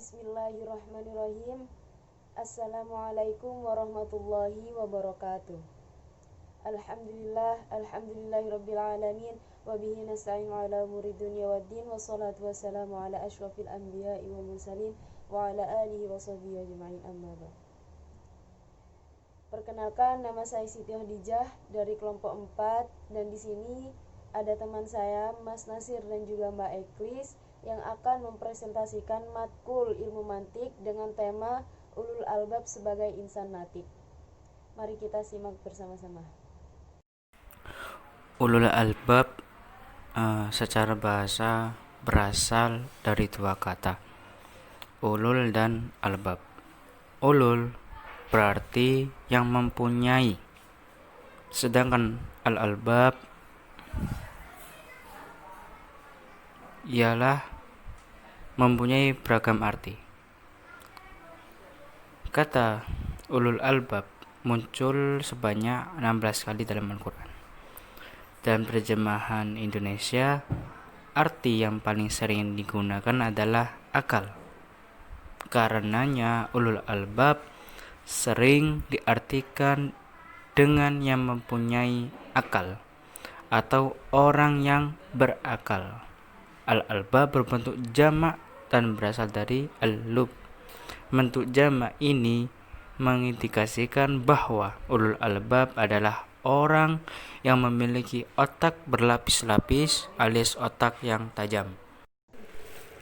Bismillahirrahmanirrahim. Assalamualaikum warahmatullahi wabarakatuh. Alhamdulillahirabbil alamin wa bihi nasta'inu ala umuri dunya waddin wassalatu wassalamu ala asyrafil anbiya'i wal mursalin wa ala alihi wa sahbihi ajma'in amma ba'd. Perkenalkan, nama saya Siti Khadijah dari kelompok 4 dan di sini ada teman saya Mas Nasir dan juga Mbak Eklis yang akan mempresentasikan matkul ilmu mantik dengan tema Ulul Albab sebagai insan natik. Mari kita simak bersama-sama. Ulul albab secara bahasa berasal dari dua kata, ulul dan albab. Ulul berarti yang mempunyai, sedangkan al-albab ialah mempunyai beragam arti. Kata ulul albab muncul sebanyak 16 kali dalam Al-Quran. Dalam terjemahan Indonesia, arti yang paling sering digunakan adalah akal. Karenanya ulul albab sering diartikan dengan yang mempunyai akal atau orang yang berakal. Al-albab berbentuk jamak dan berasal dari al-lub. Bentuk jamak ini mengindikasikan bahwa ulul albab adalah orang yang memiliki otak berlapis-lapis alias otak yang tajam.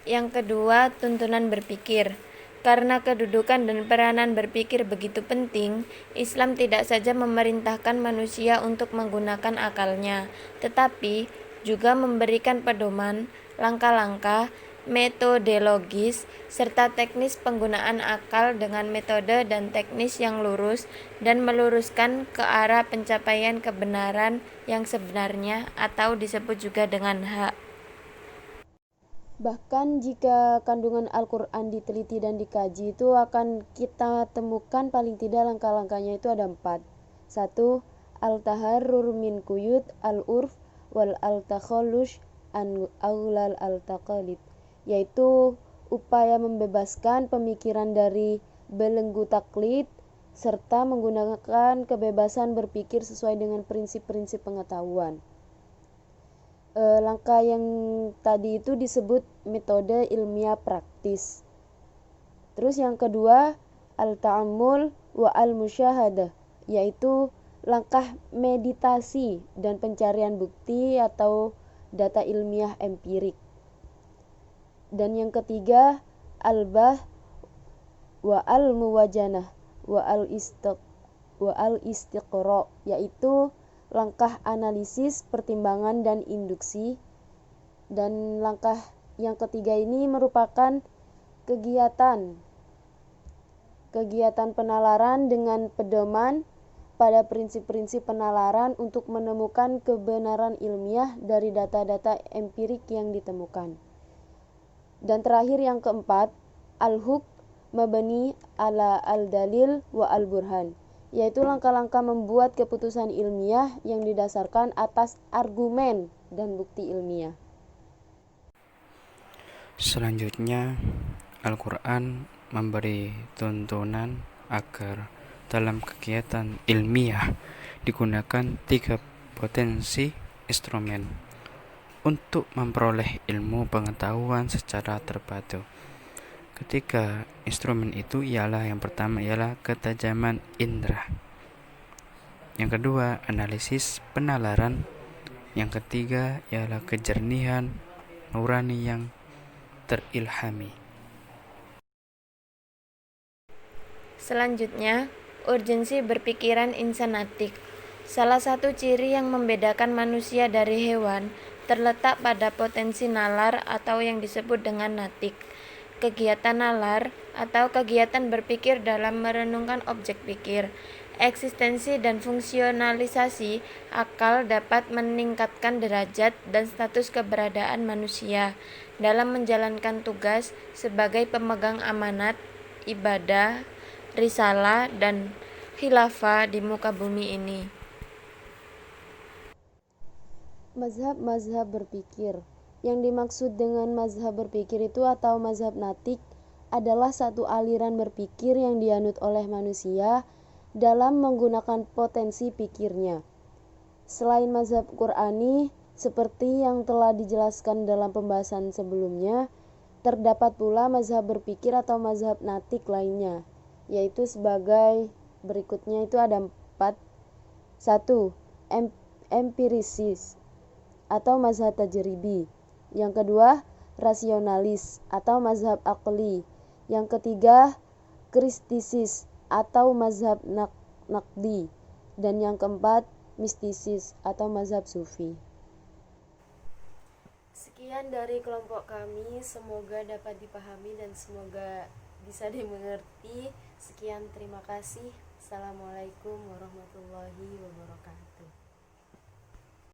Yang kedua, tuntunan berpikir. Karena kedudukan dan peranan berpikir begitu penting, Islam tidak saja memerintahkan manusia untuk menggunakan akalnya, tetapi juga memberikan pedoman, langkah-langkah, metodologis, serta teknis penggunaan akal dengan metode dan teknis yang lurus dan meluruskan ke arah pencapaian kebenaran yang sebenarnya atau disebut juga dengan hak. Bahkan jika kandungan Al-Quran diteliti dan dikaji, itu akan kita temukan paling tidak langkah-langkahnya itu ada 4. 1. Al-taharrur min quyud al-urf wal al-takhallus an aulal al-taqalid, yaitu upaya membebaskan pemikiran dari belenggu taklid serta menggunakan kebebasan berpikir sesuai dengan prinsip-prinsip pengetahuan. Langkah yang tadi itu disebut metode ilmiah praktis. Terus yang kedua, al-ta'ammul wa al-musyahadah, yaitu langkah meditasi dan pencarian bukti atau data ilmiah empirik. Dan yang ketiga, al-bah wa al-muwajanah wa al-istiqra, yaitu langkah analisis, pertimbangan, dan induksi. Dan langkah yang ketiga ini merupakan kegiatan penalaran dengan pedoman pada prinsip-prinsip penalaran untuk menemukan kebenaran ilmiah dari data-data empirik yang ditemukan. Dan terakhir yang keempat, al-hukm mabni ala al-dalil wa al-burhan, yaitu langkah-langkah membuat keputusan ilmiah yang didasarkan atas argumen dan bukti ilmiah. Selanjutnya, Al-Quran memberi tuntunan agar dalam kegiatan ilmiah digunakan 3 potensi instrumen untuk memperoleh ilmu pengetahuan secara terpadu. Ketiga instrumen itu ialah, yang pertama ialah ketajaman indera, yang kedua analisis penalaran, yang ketiga ialah kejernihan nurani yang terilhami. Selanjutnya, urgensi berpikiran insanatik. Salah satu ciri yang membedakan manusia dari hewan terletak pada potensi nalar atau yang disebut dengan natik. Kegiatan nalar atau kegiatan berpikir dalam merenungkan objek pikir. Eksistensi dan fungsionalisasi akal dapat meningkatkan derajat dan status keberadaan manusia dalam menjalankan tugas sebagai pemegang amanat, ibadah, risalah, dan khilafah di muka bumi ini. Mazhab-mazhab berpikir. Yang dimaksud dengan mazhab berpikir itu atau mazhab natik adalah satu aliran berpikir yang dianut oleh manusia dalam menggunakan potensi pikirnya. Selain mazhab Qur'ani, seperti yang telah dijelaskan dalam pembahasan sebelumnya, terdapat pula mazhab berpikir atau mazhab natik lainnya, yaitu sebagai berikutnya itu ada 4. 1. Empirisis atau mazhab tajribi. Yang kedua, rasionalis atau mazhab akli. Yang ketiga, kristisis atau mazhab naqdi. Dan yang keempat, mistisis atau mazhab sufi. Sekian dari kelompok kami, semoga dapat dipahami dan semoga bisa dimengerti. Sekian, terima kasih. Assalamualaikum warahmatullahi wabarakatuh.